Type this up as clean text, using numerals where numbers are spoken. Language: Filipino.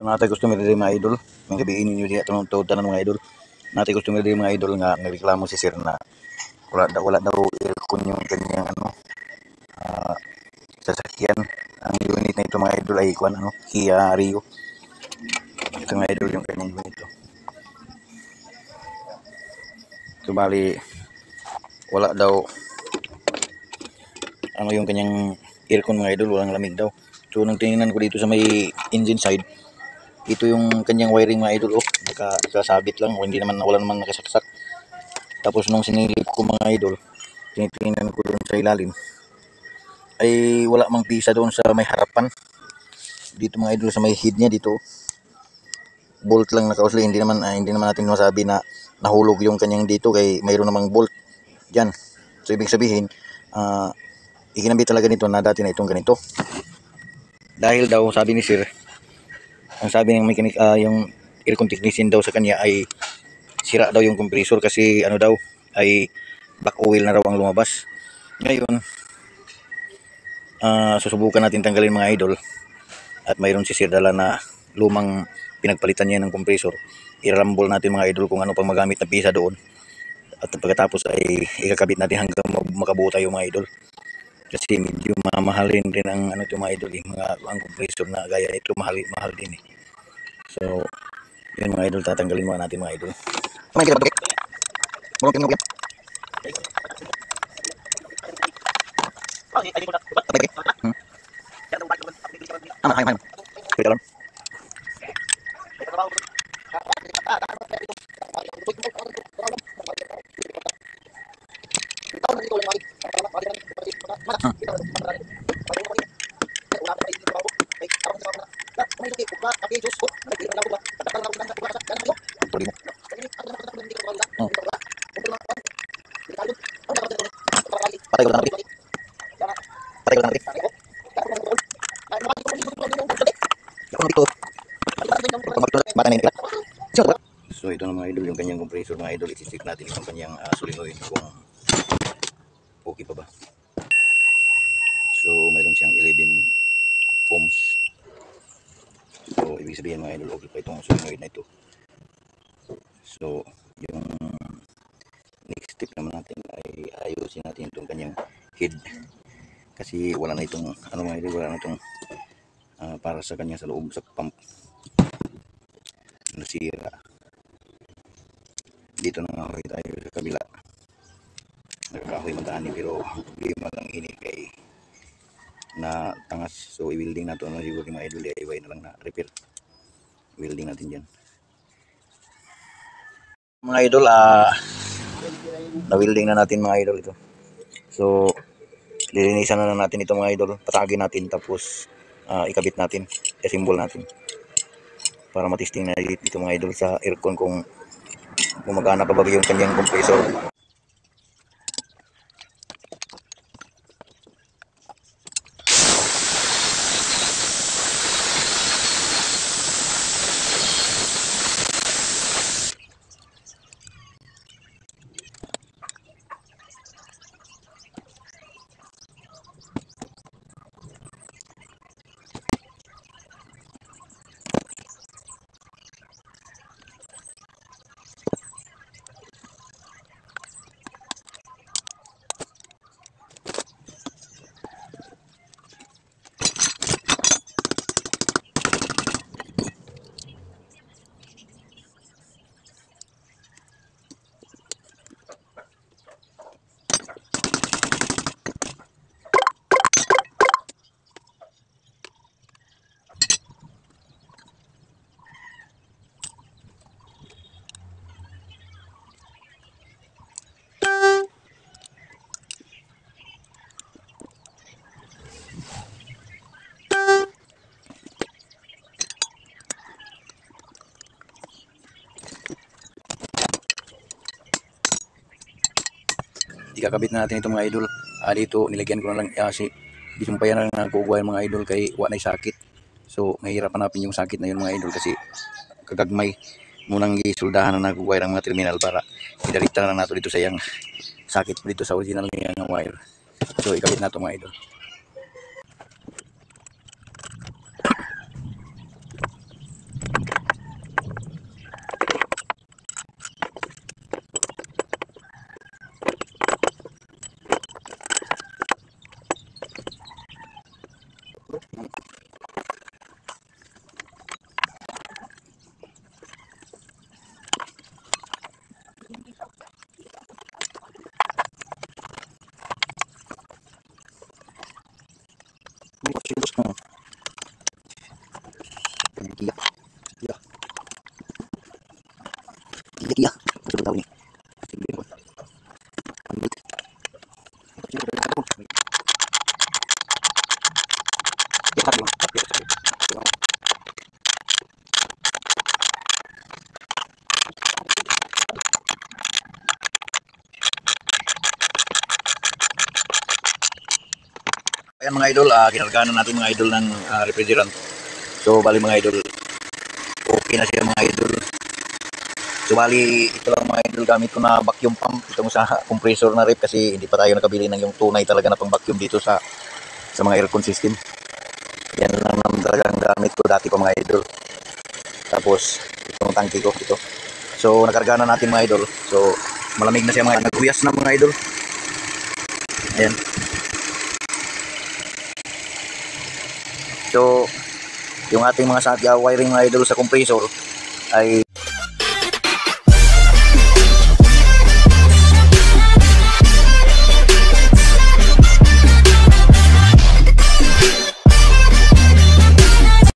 Natay customer diri mga idol, may gabiin ninyo diya itong tanan mga idol. Natay customer diri mga idol nga nagreklamo si sir na wala daw aircon yung kanyang sasakyan. Ang unit na ito mga idol ay Kia Rio. Ito mga idol yung kanyang unit ito. So bali wala daw yung kanyang aircon mga idol, walang lamig daw. So nung tingnan ko dito sa may engine side, ito yung kanyang wiring mga idol, nakasabit lang, wala naman nakasaksak. Tapos nung sinilip ko mga idol, tinitingnan ko doon sa ilalim, ay wala mang pisa doon sa may harapan. Dito mga idol sa may head niya dito, bolt lang nakausli. Hindi naman natin masabi na nahulog yung kanyang dito kay mayroon namang bolt diyan. So ibig sabihin, ikinabit talaga nito na dati na itong ganito. Dahil daw sabi ni sir, ang sabi ng mechanic, yung aircon technician daw sa kanya ay sira daw yung compressor kasi daw ay back oil na raw ang lumabas. Ngayon, susubukan natin tanggalin mga idol, at mayroon si sir dala na lumang pinagpalitan niya ng compressor. I-rumble natin mga idol kung ano pang magamit na pisa doon, at pagkatapos ay ikakabit natin hanggang makabuo tayo mga idol. Kasi medyo mamahalin din ang ito mga idol, ang compressor na gaya ito mahal din eh. So yun mga idol, tatanggalin muna natin mga idol. Patay ko lang natin. Patay ko lang natin. So ito na mga idol yung kanyang compressor mga idol. I-check natin yung kanyang solenoid kung okay pa ba. So mayroon siyang 11 ohms. So ibig sabihin mga idol, okay pa itong solenoid na ito. So yung next step naman natin ay ayusin natin itong kanyang head. Kasi wala na itong mga idol, wala na itong para sa kanya sa loob sa pump. Nasira. Dito na nga tayo sa kabila. Nagkakahoy man pero problema lang ini kay na tangas. So i-welding na ito siguro mga idol, DIY na lang na repair. Welding natin dyan mga idol. Na-welding na natin mga idol ito. So lilinisan na natin ito mga idol, patagin natin, tapos ikabit natin, i-assemble natin para matesting na dito mga idol sa aircon kung gumagana pa ba yung kanyang compressor. Ikakabit na natin ito mga idol. Dito nilagyan ko na lang disumpayan na lang nagkukuha mga idol kay wala na sakit. So mahirap hanapin yung sakit na yun mga idol kasi kagagmay munang gisuldahan na nagkukuha ng mga terminal para idalikta na nato dito sa yang sakit dito sa original niya ng wire. So ikabit na ito mga idol. Iya. Iya. Iya, iya. Gusto ko daw ni. Ayan mga idol, kinargahan natin mga idol ng refrigerant. So bali mga idol, okay na siya mga idol. So bali, ito lang mga idol, gamit ko na vacuum pump itong sa compressor na rep kasi hindi pa tayo nakabili ng yung tunay talaga na pang vacuum dito sa mga aircon system. Yan lang naman talaga ang gamit ko dati pa mga idol. Tapos itong tangke ko ito. So nakarga na natin mga idol. So malamig na siya mga idol. Naghuyas na mga idol. Ayan. So yung ating mga wiring mga idol sa compressor ay